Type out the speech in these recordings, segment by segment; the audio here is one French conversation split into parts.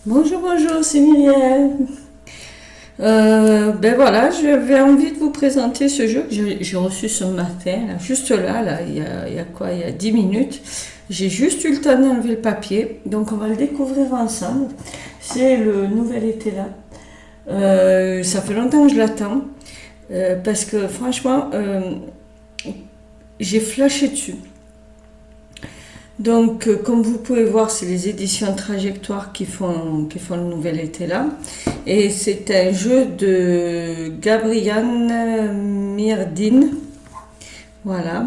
Bonjour, bonjour, c'est Myriel. Ben voilà, j'avais envie de vous présenter ce jeu que j'ai reçu ce matin, là, juste là, il y a quoi, il y a 10 minutes. J'ai juste eu le temps d'enlever le papier, donc on va le découvrir ensemble. C'est le nouvel été là. Ça fait longtemps que je l'attends, parce que franchement, j'ai flashé dessus. Donc, comme vous pouvez voir, c'est les éditions Trajectoire qui font le nouvel été là. Et c'est un jeu de Gabriel Myrdine. Voilà.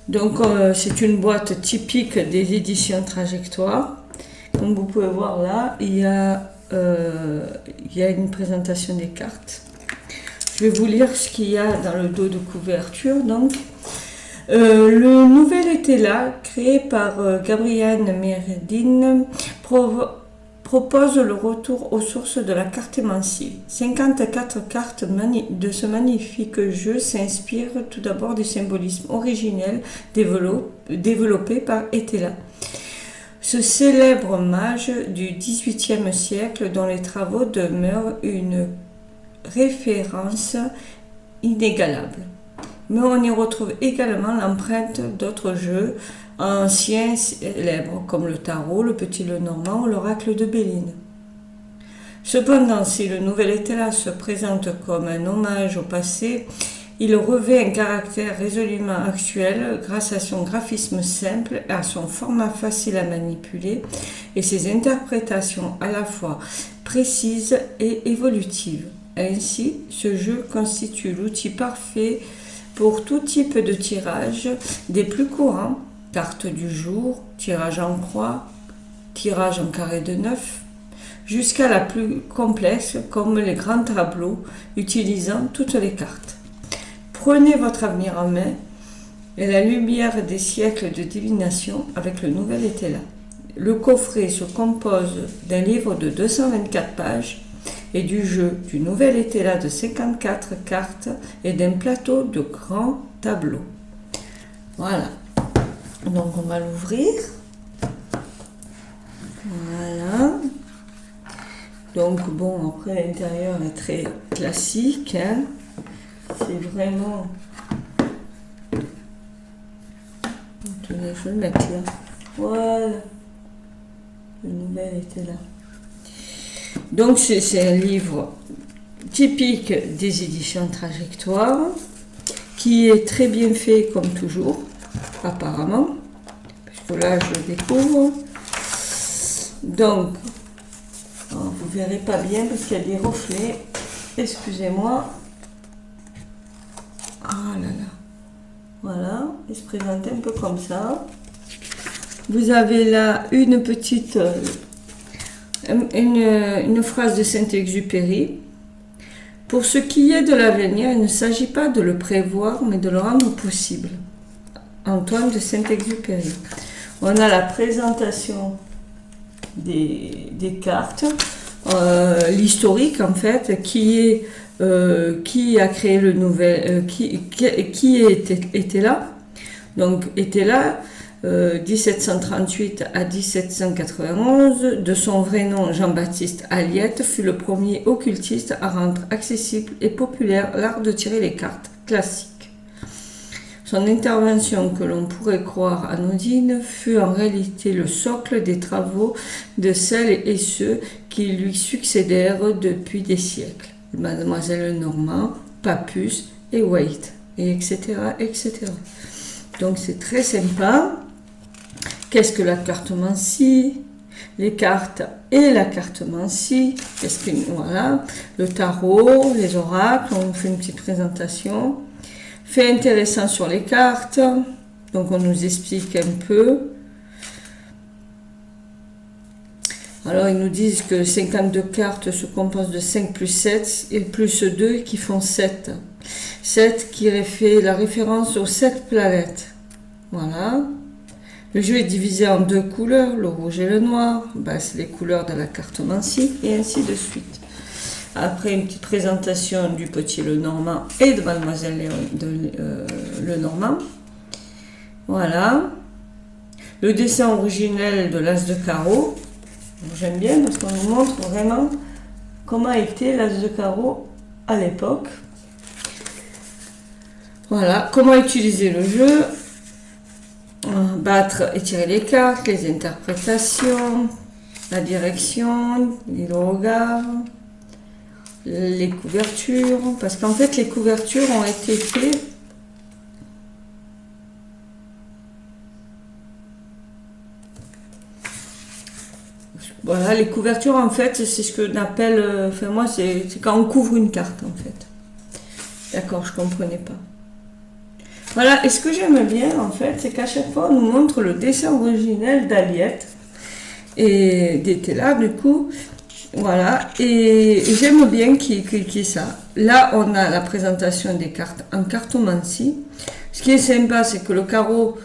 Donc, c'est une boîte typique des éditions Trajectoire. Comme vous pouvez voir là, il y a une présentation des cartes. Je vais vous lire ce qu'il y a dans le dos de couverture. Donc, le nouvel été là, créé par Gabriel Myrdine, propose le retour aux sources de la cartomancie. 54 cartes de ce magnifique jeu s'inspirent tout d'abord du symbolisme originel développé par Etela, ce célèbre mage du XVIIIe siècle dont les travaux demeurent une référence inégalable. Mais on y retrouve également l'empreinte d'autres jeux anciens célèbres comme le tarot, le petit Lenormand ou l'oracle de Béline. Cependant, si le nouvel Etela se présente comme un hommage au passé, il revêt un caractère résolument actuel grâce à son graphisme simple, à son format facile à manipuler et ses interprétations à la fois précises et évolutives. Ainsi, ce jeu constitue l'outil parfait pour tout type de tirage, des plus courants, carte du jour, tirage en croix, tirage en carré de 9, jusqu'à la plus complexe comme les grands tableaux utilisant toutes les cartes. Prenez votre avenir en main et la lumière des siècles de divination avec le nouvel Etela. Le coffret se compose d'un livre de 224 pages et du jeu du nouvel Etela de 54 cartes et d'un plateau de grands tableaux. Voilà. Donc on va l'ouvrir. Voilà. Donc bon, après l'intérieur est très classique. Hein. C'est vraiment... Attendez, je vais le mettre là. Voilà. Le nouvel Etela. Donc c'est un livre typique des éditions Trajectoire qui est très bien fait comme toujours, apparemment, parce que là je le découvre. Donc, vous ne verrez pas bien parce qu'il y a des reflets, excusez-moi. Ah là là, voilà, il se présente un peu comme ça. Vous avez là une petite... Une phrase de Saint-Exupéry. Pour ce qui est de l'avenir, il ne s'agit pas de le prévoir, mais de le rendre possible. Antoine de Saint-Exupéry. On a la présentation des cartes, l'historique en fait, qui a créé le nouvel, qui était là. Donc était là. 1738 à 1791, de son vrai nom Jean-Baptiste Aliette, fut le premier occultiste à rendre accessible et populaire l'art de tirer les cartes classiques. Son intervention, que l'on pourrait croire anodine, fut en réalité le socle des travaux de celles et ceux qui lui succédèrent depuis des siècles. Mademoiselle Normand, Papus et Waite, et etc., etc. Donc c'est très sympa. Qu'est-ce que la cartomancie? Les cartes et la cartomancie. Voilà, le tarot, les oracles, on fait une petite présentation. Fait intéressant sur les cartes. Donc on nous explique un peu. Alors ils nous disent que 52 cartes se composent de 5 plus 7 et plus 2 qui font 7. 7 qui fait la référence aux 7 planètes. Voilà. Le jeu est divisé en 2 couleurs, le rouge et le noir. Ben, c'est les couleurs de la cartomancie et ainsi de suite. Après une petite présentation du petit Lenormand et de Mademoiselle Lenormand. Voilà. Le dessin originel de l'As de carreau. J'aime bien parce qu'on nous montre vraiment comment était l'as de carreau à l'époque. Voilà, comment utiliser le jeu, battre et tirer les cartes, les interprétations, la direction, le regard, les couvertures, parce qu'en fait les couvertures ont été faites voilà, les couvertures en fait c'est ce que j'appelle, enfin moi c'est quand on couvre une carte en fait. D'accord, je comprenais pas. Voilà, et ce que j'aime bien en fait, c'est qu'à chaque fois on nous montre le dessin originel d'Aliette et d'Etela du coup. Voilà, et j'aime bien qu'il y ait ça. Là, on a la présentation des cartes en cartomancie. Ce qui est sympa, c'est que le carreau,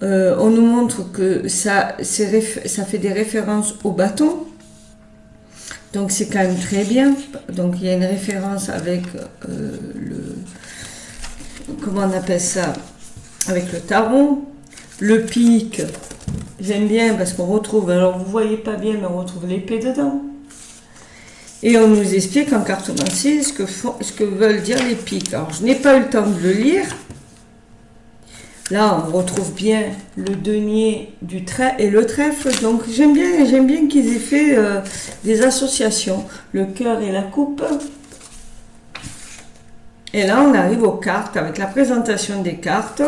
on nous montre que ça fait des références au bâton. Donc c'est quand même très bien. Donc il y a une référence avec comment on appelle ça, avec le tarot. Le pic, j'aime bien parce qu'on retrouve, alors vous voyez pas bien, mais on retrouve l'épée dedans. Et on nous explique en cartomancie ce que veulent dire les pics. Alors je n'ai pas eu le temps de le lire. Là, on retrouve bien le denier du et le trèfle. Donc j'aime bien qu'ils aient fait des associations. Le cœur et la coupe. Et là, on arrive aux cartes avec la présentation des cartes.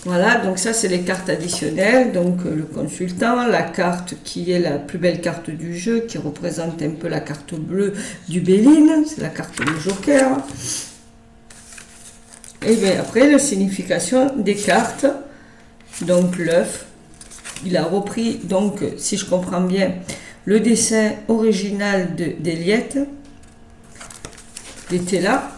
Voilà, donc ça c'est les cartes additionnelles, donc le consultant, la carte qui est la plus belle carte du jeu, qui représente un peu la carte bleue du Béline, c'est la carte du Joker. Et bien après, la signification des cartes, donc l'œuf, il a repris, donc si je comprends bien, le dessin original d'Eliette, d'Etela.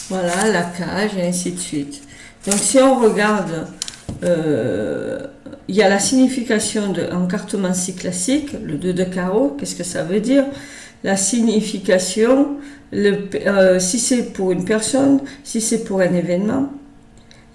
Voilà, la cage, et ainsi de suite. Donc, si on regarde, il y a la signification en cartomancie classique, le 2 de carreau, qu'est-ce que ça veut dire? La signification, si c'est pour une personne, si c'est pour un événement.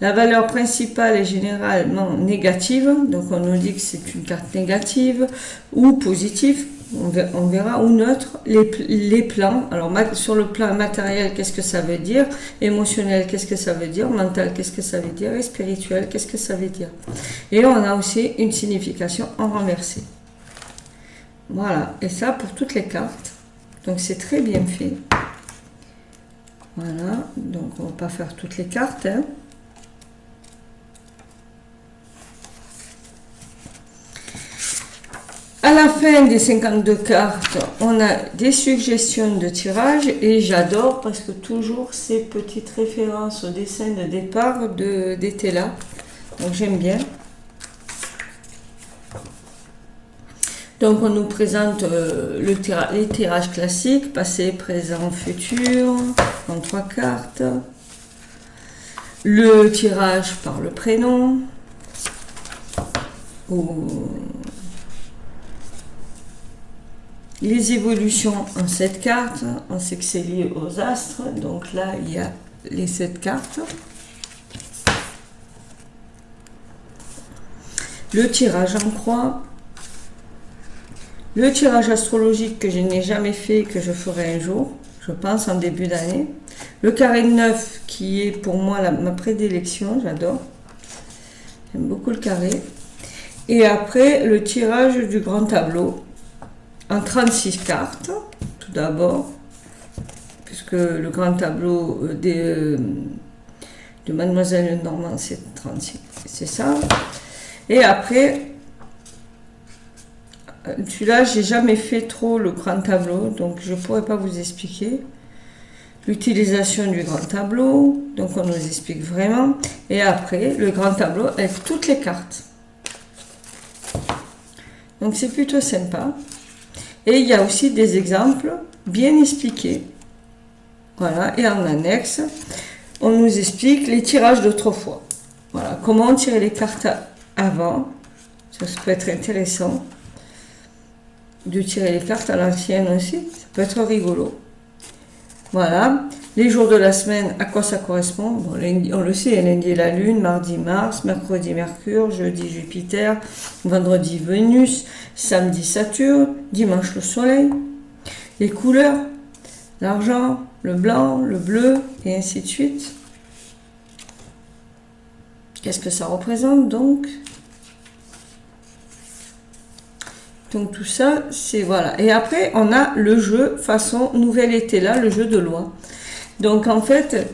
La valeur principale est généralement négative, donc on nous dit que c'est une carte négative ou positive. On verra, ou neutre, les plans. Alors sur le plan matériel, qu'est-ce que ça veut dire? Émotionnel, qu'est-ce que ça veut dire? Mental, qu'est-ce que ça veut dire? Et spirituel, qu'est-ce que ça veut dire? Et on a aussi une signification en renversé. Voilà, et ça pour toutes les cartes. Donc c'est très bien fait. Voilà, donc on ne va pas faire toutes les cartes, hein. À la fin des 52 cartes, on a des suggestions de tirage et j'adore parce que toujours ces petites références au dessin de départ d'Etela. Donc j'aime bien. Donc on nous présente les tirages classiques, passé, présent, futur, en 3 cartes. Le tirage par le prénom. Les évolutions en 7 cartes, on sait que c'est lié aux astres, donc là il y a les 7 cartes. Le tirage en croix, le tirage astrologique que je n'ai jamais fait, que je ferai un jour, je pense en début d'année. Le carré de 9 qui est pour moi ma prédilection, j'adore. J'aime beaucoup le carré. Et après le tirage du grand tableau. En 36 cartes, tout d'abord, puisque le grand tableau de Mademoiselle Normand, c'est 36, c'est ça. Et après, celui-là, j'ai jamais fait trop le grand tableau, donc je ne pourrais pas vous expliquer. L'utilisation du grand tableau, donc on nous explique vraiment. Et après, le grand tableau avec toutes les cartes. Donc c'est plutôt sympa. Et il y a aussi des exemples bien expliqués. Voilà, et en annexe, on nous explique les tirages d'autrefois. Voilà, comment on tirait les cartes avant. Ça peut être intéressant de tirer les cartes à l'ancienne aussi. Ça peut être rigolo. Voilà, Les jours de la semaine, à quoi ça correspond? Bon, lundi, on le sait, lundi la Lune, mardi Mars, mercredi Mercure, jeudi Jupiter, vendredi Vénus, samedi Saturne, dimanche le Soleil. Les couleurs, l'argent, le blanc, le bleu, et ainsi de suite. Qu'est-ce que ça représente donc? Donc tout ça, c'est voilà. Et après, on a le jeu façon nouvel été là, le jeu de loi. Donc en fait,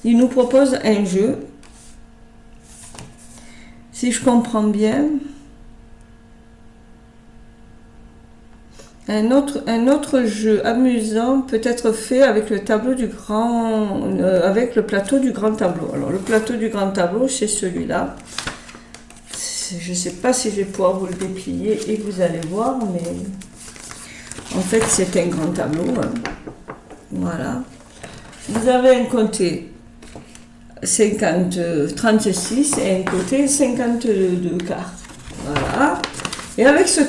il nous propose un jeu. Si je comprends bien, un autre jeu amusant peut être fait avec le tableau du grand, avec le plateau du grand tableau. Alors le plateau du grand tableau, c'est celui-là. Je ne sais pas si je vais pouvoir vous le déplier et vous allez voir, mais en fait c'est un grand tableau. Hein. Voilà. Vous avez un côté 36 et un côté 52 cartes. Voilà. Et avec ce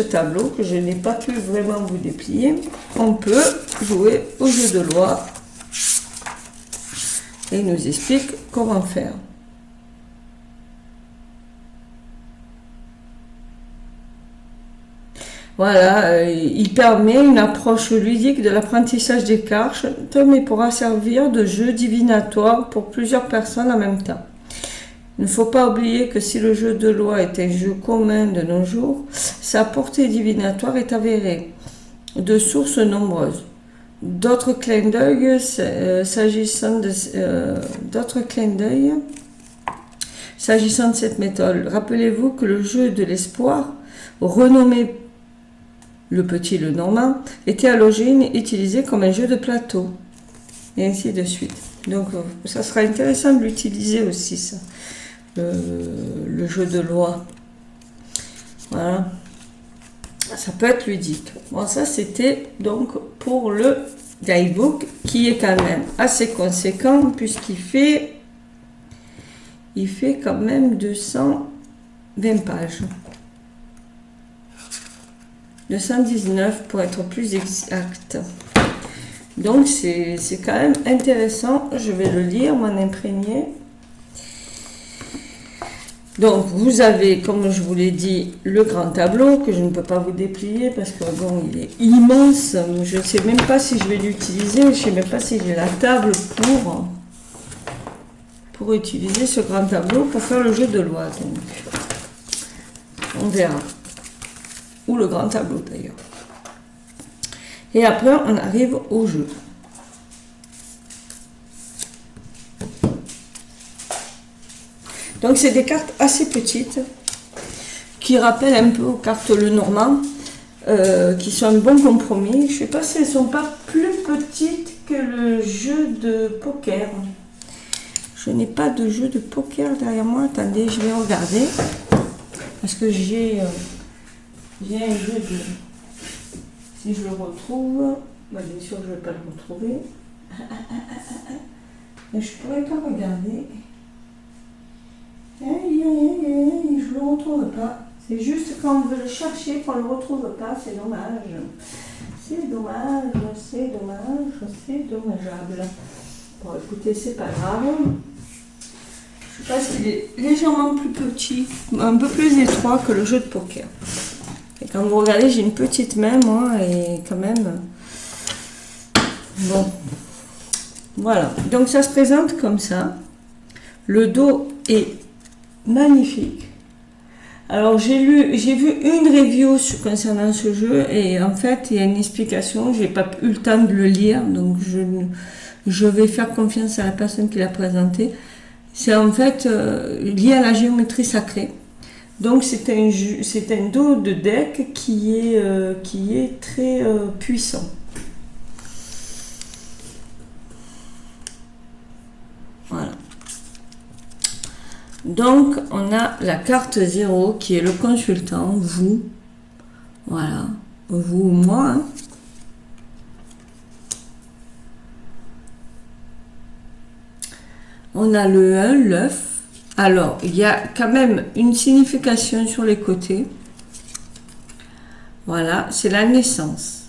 tableau que je n'ai pas pu vraiment vous déplier, on peut jouer au jeu de loi. Et il nous explique comment faire. Voilà, il permet une approche ludique de l'apprentissage des cartes, mais pourra servir de jeu divinatoire pour plusieurs personnes en même temps. Il ne faut pas oublier que si le jeu de loi est un jeu commun de nos jours, sa portée divinatoire est avérée de sources nombreuses. D'autres clins d'œil s'agissant de cette méthode. Rappelez-vous que le jeu de l'espoir, renommé le Petit Lenormand, était à l'origine utilisé comme un jeu de plateau. Et ainsi de suite. Donc ça sera intéressant de l'utiliser aussi, ça. Le jeu de loi. Voilà. Ça peut être ludique. Bon, ça c'était donc pour le guidebook qui est quand même assez conséquent puisqu'il fait quand même 220 pages. 219 pour être plus exact. Donc c'est quand même intéressant. Je vais le lire, m'en imprégner. Donc vous avez, comme je vous l'ai dit, le grand tableau que je ne peux pas vous déplier parce que bon, il est immense. Je ne sais même pas si je vais l'utiliser. Je ne sais même pas si j'ai la table pour utiliser ce grand tableau pour faire le jeu de loi. Donc on verra. Ou le grand tableau d'ailleurs. Et après, on arrive au jeu. Donc, c'est des cartes assez petites qui rappellent un peu aux cartes Lenormand, qui sont un bon compromis. Je ne sais pas si elles ne sont pas plus petites que le jeu de poker. Je n'ai pas de jeu de poker derrière moi. Attendez, je vais regarder. Parce que j'ai un jeu de... Si je le retrouve, bah bien sûr je ne vais pas le retrouver. Mais je ne pourrais pas regarder. Je ne le retrouve pas. C'est juste quand on veut le chercher qu'on ne le retrouve pas. C'est dommage. C'est dommage, c'est dommage, c'est dommageable. Bon écoutez, c'est pas grave. Je pense qu'il est légèrement plus petit, un peu plus étroit que le jeu de poker. Et quand vous regardez, j'ai une petite main, moi, et quand même... Bon. Voilà. Donc, ça se présente comme ça. Le dos est magnifique. Alors, j'ai vu une review concernant ce jeu, et en fait, il y a une explication. Je n'ai pas eu le temps de le lire, donc je vais faire confiance à la personne qui l'a présenté. C'est en fait lié à la géométrie sacrée. Donc c'est un dos de deck qui est très puissant. Voilà. Donc on a la carte 0 qui est le consultant, vous. Voilà. Vous ou moi. Hein. On a le 1, l'œuf. Alors, il y a quand même une signification sur les côtés. Voilà, c'est la naissance.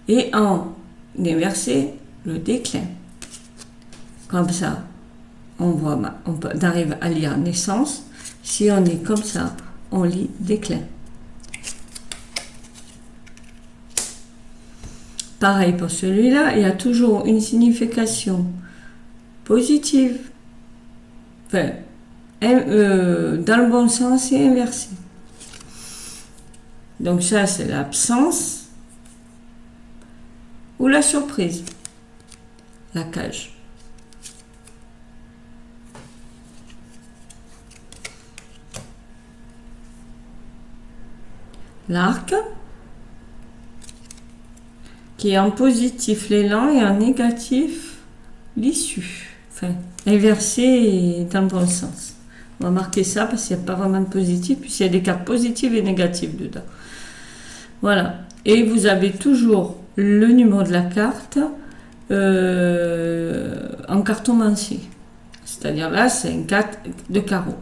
et en inversé, le déclin. Comme ça, on arrive à lire naissance. Si on est comme ça, on lit déclin. Pareil pour celui-là, il y a toujours une signification positive, enfin, dans le bon sens et inversé. Donc ça, c'est l'absence ou la surprise, la cage. L'arc, qui est en positif l'élan et en négatif l'issue. Enfin, inversé et dans le bon sens. On va marquer ça parce qu'il n'y a pas vraiment de positif, puisqu'il y a des cartes positives et négatives dedans. Voilà. Et vous avez toujours le numéro de la carte en cartomancie. C'est-à-dire là, c'est un 4 de carreau,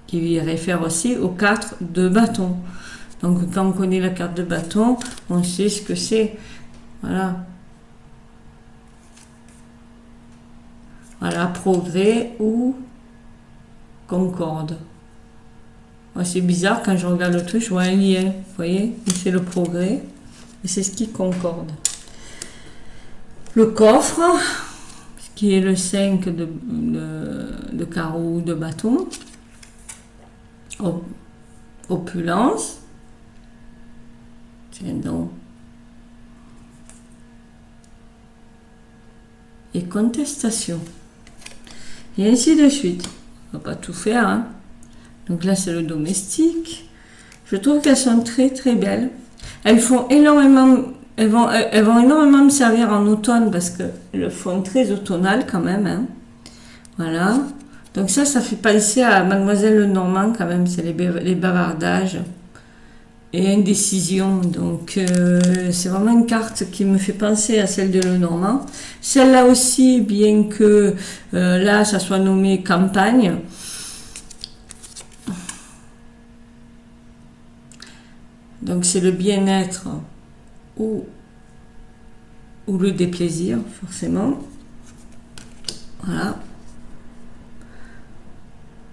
qui réfère aussi au 4 de bâton. Donc quand on connaît la carte de bâton, on sait ce que c'est. Voilà. Voilà, progrès ou concorde. C'est bizarre, quand je regarde le truc, je vois un lien. Vous voyez, c'est le progrès et c'est ce qui concorde. Le coffre, qui est le 5 de carreau ou de bâton. Opulence. Tiens donc. Et contestation. Et ainsi de suite. On va pas tout faire, hein. Donc là, c'est le domestique. Je trouve qu'elles sont très très belles. Elles font énormément, elles vont énormément me servir en automne parce qu'elles font très automnal quand même, hein. Voilà. Donc ça fait penser à Mademoiselle Lenormand quand même. C'est les bavardages et indécision. Donc c'est vraiment une carte qui me fait penser à celle de Lenormand. Celle-là aussi, bien que là, ça soit nommé campagne. Donc c'est le bien-être ou le déplaisir, forcément. Voilà.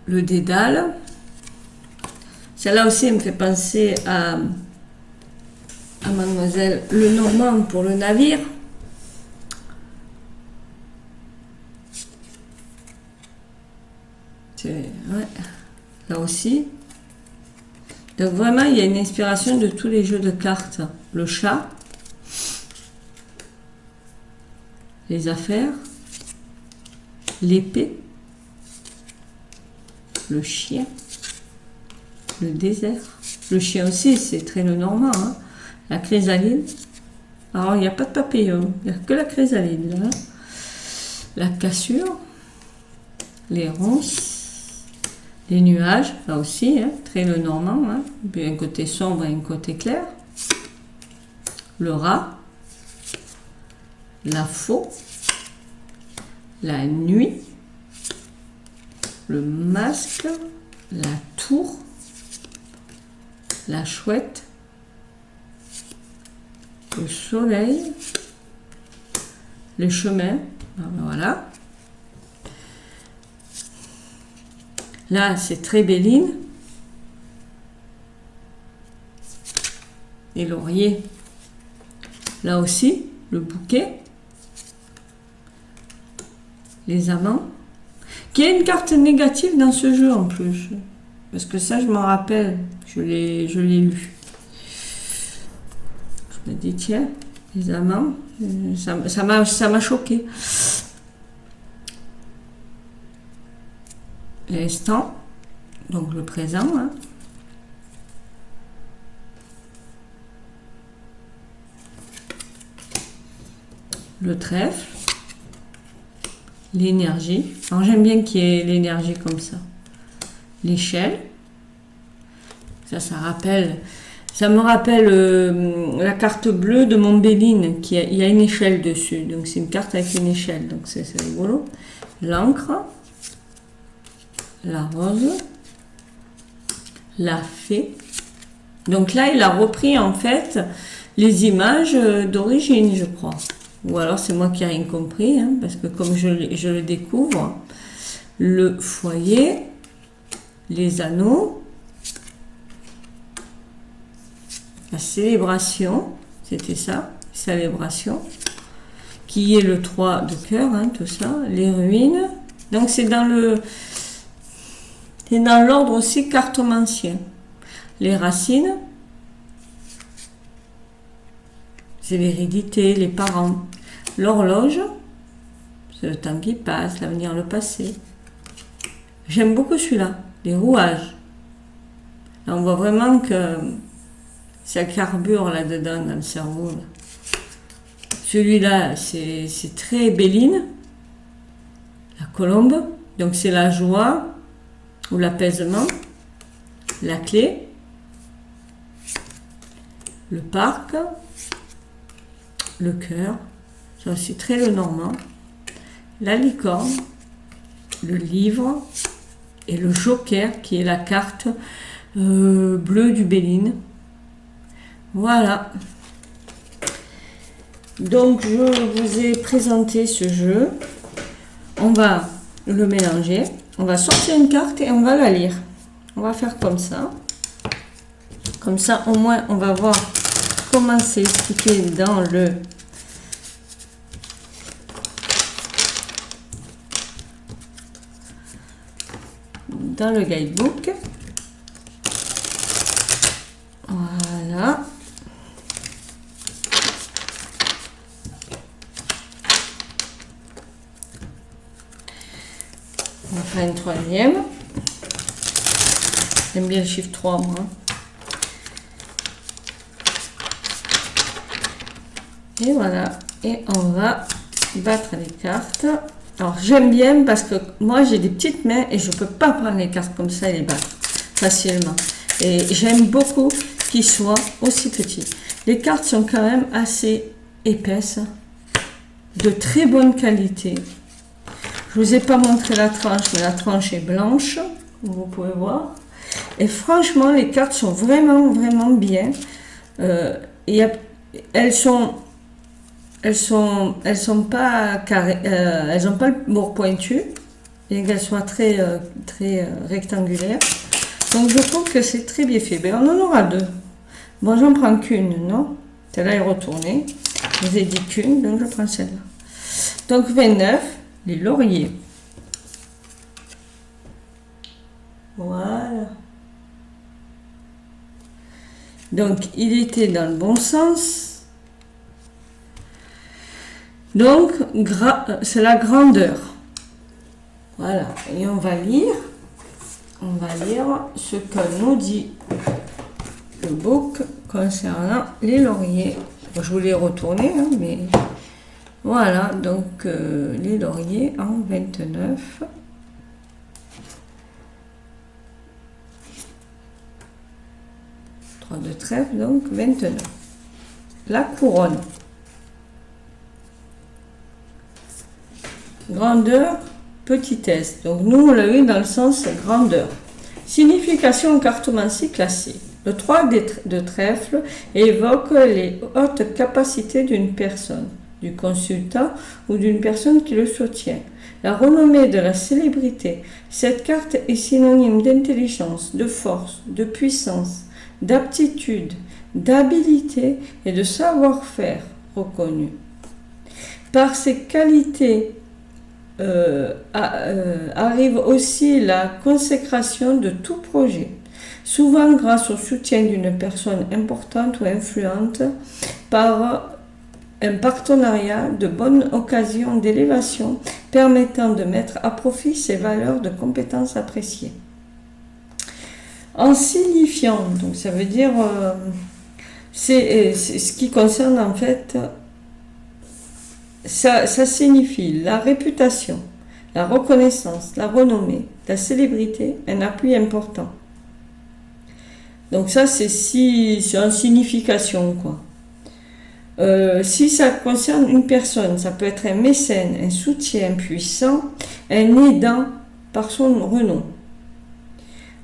Le dédale. Celle-là aussi, elle me fait penser à Mademoiselle Lenormand pour le navire. Ouais, là aussi. Donc vraiment, il y a une inspiration de tous les jeux de cartes. Le chat, les affaires, l'épée, le chien, le désert. Le chien aussi, c'est très Lenormand, hein. La chrysalide. Alors, il n'y a pas de papillon, il n'y a que la chrysalide, là. La cassure, les ronces. Les nuages, là aussi, hein, très Lenormand, hein, puis un côté sombre et un côté clair. Le rat, la faux, la nuit, le masque, la tour, la chouette, le soleil, les chemins, voilà. Là, c'est très Béline. Et laurier. Là aussi, le bouquet. Les amants. Qui est une carte négative dans ce jeu en plus. Parce que ça, je m'en rappelle. Je l'ai lu. Je me dis, tiens, les amants, ça m'a choqué. L'instant, donc le présent, hein. Le trèfle, l'énergie. Alors j'aime bien qu'il y ait l'énergie comme ça. L'échelle, ça me rappelle la carte bleue de Montbéline, il y a une échelle dessus, donc c'est une carte avec une échelle, donc c'est rigolo. L'encre, la rose, la fée. Donc là, il a repris en fait les images d'origine, je crois. Ou alors c'est moi qui n'ai rien compris, hein, parce que comme je le découvre, le foyer, les anneaux, la célébration, c'était ça, célébration, qui est le 3 de cœur, hein, tout ça, les ruines. Donc c'est dans l'ordre aussi cartomancien. Les racines, c'est l'hérédité, les parents. L'horloge, c'est le temps qui passe, l'avenir, le passé. J'aime beaucoup celui-là, les rouages. Là, on voit vraiment que ça carbure là-dedans, dans le cerveau. Là. Celui-là, c'est très Béline, la colombe. Donc, c'est la joie ou l'apaisement, la clé, le parc, le cœur, c'est aussi très le normand, la licorne, le livre et le joker qui est la carte bleue du Béline. Voilà. Donc je vous ai présenté ce jeu. On va le mélanger. On va sortir une carte et on va la lire. On va faire comme ça. Comme ça, au moins, on va voir comment c'est expliqué dans le guidebook. Voilà. On va faire une troisième. J'aime bien le chiffre 3, moi. Et voilà. Et on va battre les cartes. Alors, j'aime bien parce que moi, j'ai des petites mains et je ne peux pas prendre les cartes comme ça et les battre facilement. Et j'aime beaucoup qu'ils soient aussi petits. Les cartes sont quand même assez épaisses, de très bonne qualité. Je ne vous ai pas montré la tranche, mais la tranche est blanche, comme vous pouvez voir. Et franchement, les cartes sont vraiment, vraiment bien. Elles sont pas carrées, elles n'ont pas le bord pointu, et qu'elles soient très rectangulaires. Donc je trouve que c'est très bien fait. Ben, on en aura deux. Bon, j'en prends qu'une, non? Celle-là est retournée. Je vous ai dit qu'une, donc je prends celle-là. Donc 29, les lauriers. Voilà. Donc il était dans le bon sens. Donc c'est la grandeur. Voilà. Et on va lire ce que nous dit le book concernant les lauriers. Bon, je voulais retourner, hein, mais voilà, donc les lauriers en 29. De trèfle, donc 29. La couronne. Grandeur, petitesse. Donc nous, on l'a eu dans le sens grandeur. Signification en cartomancie classée. Le 3 de trèfle évoque les hautes capacités d'une personne, du consultant ou d'une personne qui le soutient. La renommée de la célébrité. Cette carte est synonyme d'intelligence, de force, de puissance, d'aptitude, d'habilité et de savoir-faire reconnu. Par ces qualités arrive aussi la consécration de tout projet, souvent grâce au soutien d'une personne importante ou influente, par un partenariat de bonne occasion d'élévation permettant de mettre à profit ses valeurs de compétences appréciées. En signifiant, donc ça veut dire, c'est ce qui concerne en fait, ça signifie la réputation, la reconnaissance, la renommée, la célébrité, un appui important. Donc ça c'est en signification quoi. Si ça concerne une personne, ça peut être un mécène, un soutien puissant, un aidant par son renom.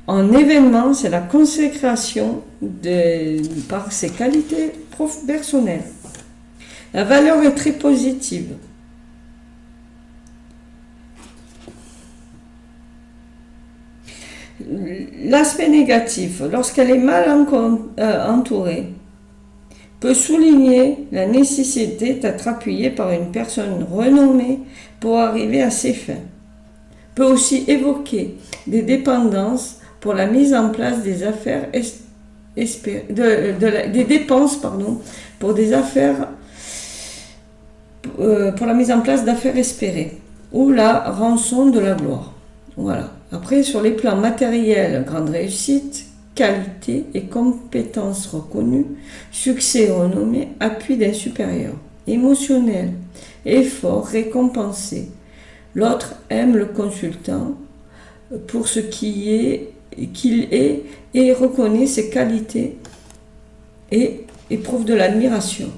En événement, c'est la consécration par ses qualités personnelles. La valeur est très positive. L'aspect négatif, lorsqu'elle est mal entourée, peut souligner la nécessité d'être appuyée par une personne renommée pour arriver à ses fins. Peut aussi évoquer des dépendances pour la mise en place des affaires des dépenses pour des affaires pour la mise en place d'affaires espérées ou la rançon de la gloire. Voilà. Après, sur les plans matériels, grande réussite, qualité et compétences reconnues, succès renommé, appui d'un supérieur, émotionnel, effort récompensé. L'autre aime le consultant pour ce qu'il est et reconnaît ses qualités et éprouve de l'admiration.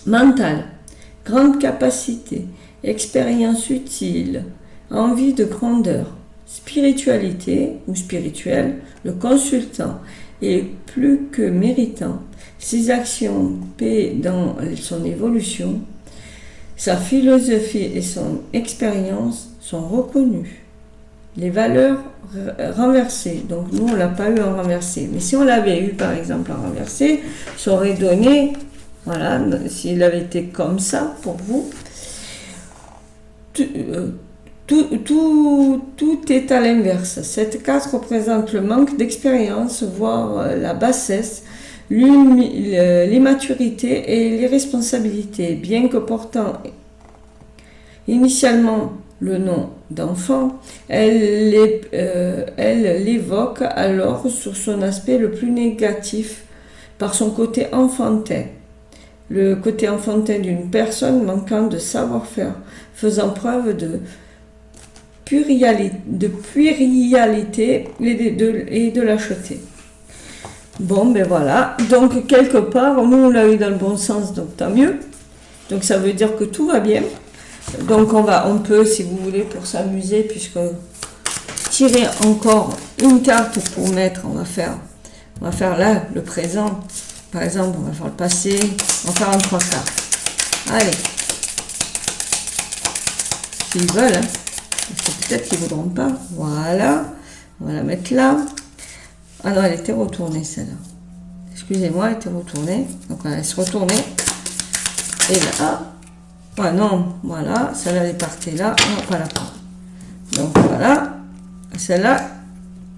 Mental, grande capacité, expérience utile, envie de grandeur. Spiritualité ou spirituel, le consultant est plus que méritant. Ses actions paient dans son évolution. Sa philosophie et son expérience sont reconnues. Les valeurs renversées, donc nous on ne l'a pas eu en renversé, mais si on l'avait eu par exemple en renversé, ça aurait donné, voilà, s'il avait été comme ça pour vous, tout est à l'inverse. Cette carte représente le manque d'expérience, voire la bassesse, l'immaturité et l'irresponsabilité, bien que portant initialement le nom d'enfant, elle l'évoque alors sur son aspect le plus négatif par son côté enfantin. Le côté enfantin d'une personne manquant de savoir-faire, faisant preuve de puérilité et de lâcheté. Bon, ben voilà. Donc, quelque part, nous, on l'a eu dans le bon sens, donc tant mieux. Donc, ça veut dire que tout va bien. Donc, on peut, si vous voulez, pour s'amuser, puisque tirer encore une carte pour mettre, on va faire là, le présent. Par exemple, on va faire le passé. On va faire en 3 cartes. Allez. S'ils veulent, hein. Parce que peut-être qu'ils ne voudront pas. Voilà. On va la mettre là. Ah non, elle était retournée, celle-là. Excusez-moi, elle était retournée. Donc, on va se retourner. Et là. Ah non, voilà. Celle-là, elle est partie là. On ne va pas la prendre. Donc, voilà. Celle-là.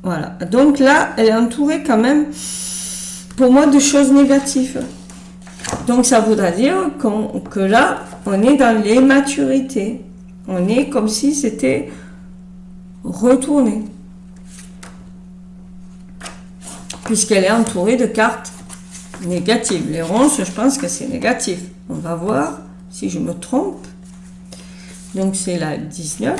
Voilà. Donc là, elle est entourée quand même, pour moi, de choses négatives. Donc, ça voudra dire que là, on est dans l'immaturité. On est comme si c'était retourné. Puisqu'elle est entourée de cartes négatives. Les ronces, je pense que c'est négatif. On va voir si je me trompe. Donc, c'est la 19.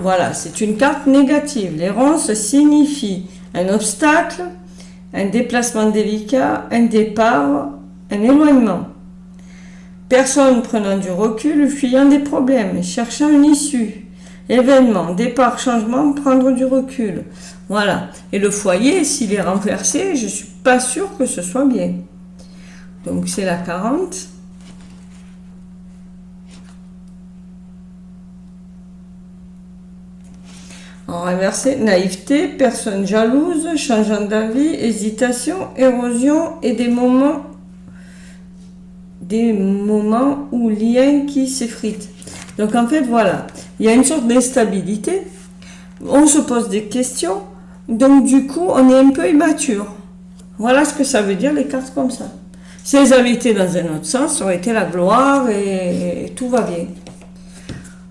Voilà, c'est une carte négative. Les ronces signifient un obstacle, un déplacement délicat, un départ, un éloignement. Personne prenant du recul, fuyant des problèmes, cherchant une issue. Événement, départ, changement, prendre du recul. Voilà. Et le foyer, s'il est renversé, je ne suis pas sûre que ce soit bien. Donc c'est la 40. En renversé, naïveté, personne jalouse, changeant d'avis, hésitation, érosion et des moments ou liens qui s'effritent. Donc en fait, voilà, il y a une sorte d'instabilité, on se pose des questions, donc du coup, on est un peu immature. Voilà ce que ça veut dire, les cartes comme ça. Si elles avaient été dans un autre sens, ça aurait été la gloire et tout va bien.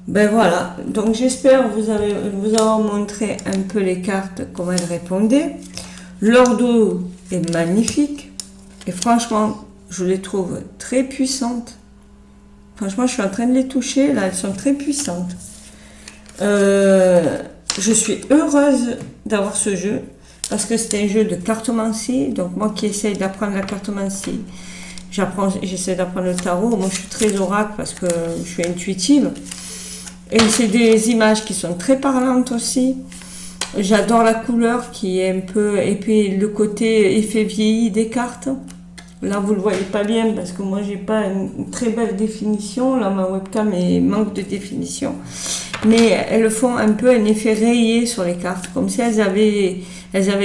Ben voilà, donc j'espère vous avoir montré un peu les cartes, comment elles répondaient. Leur dos est magnifique et franchement, je les trouve très puissantes. Franchement, je suis en train de les toucher, là, elles sont très puissantes. Je suis heureuse d'avoir ce jeu parce que c'est un jeu de cartomancie. Donc moi qui essaye d'apprendre la cartomancie j'essaie d'apprendre le tarot. Moi, je suis très oracle parce que je suis intuitive. Et c'est des images qui sont très parlantes aussi. J'adore la couleur qui est un peu, et puis le côté effet vieilli des cartes. Là, vous le voyez pas bien parce que moi, j'ai pas une très belle définition. Là, ma webcam manque de définition. Mais elles font un peu un effet rayé sur les cartes, comme si elles avaient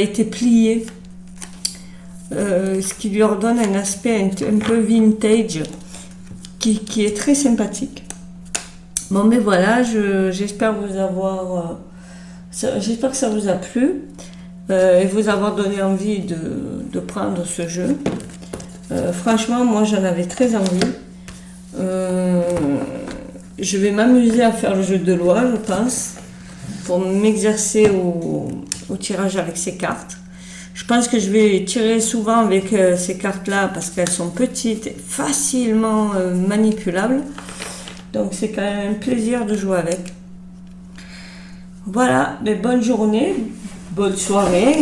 été pliées. Ce qui lui redonne un aspect un peu vintage qui est très sympathique. Bon, mais voilà, j'espère vous avoir... j'espère que ça vous a plu et vous avoir donné envie de prendre ce jeu. Franchement, moi, j'en avais très envie. Je vais m'amuser à faire le jeu de loi, je pense, pour m'exercer au tirage avec ces cartes. Je pense que je vais tirer souvent avec ces cartes-là parce qu'elles sont petites et facilement manipulables. Donc c'est quand même un plaisir de jouer avec. Voilà, mais bonne journée, bonne soirée,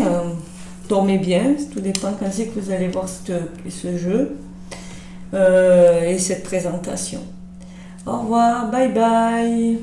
dormez bien, tout dépend quand c'est que vous allez voir ce jeu et cette présentation. Au revoir, bye bye.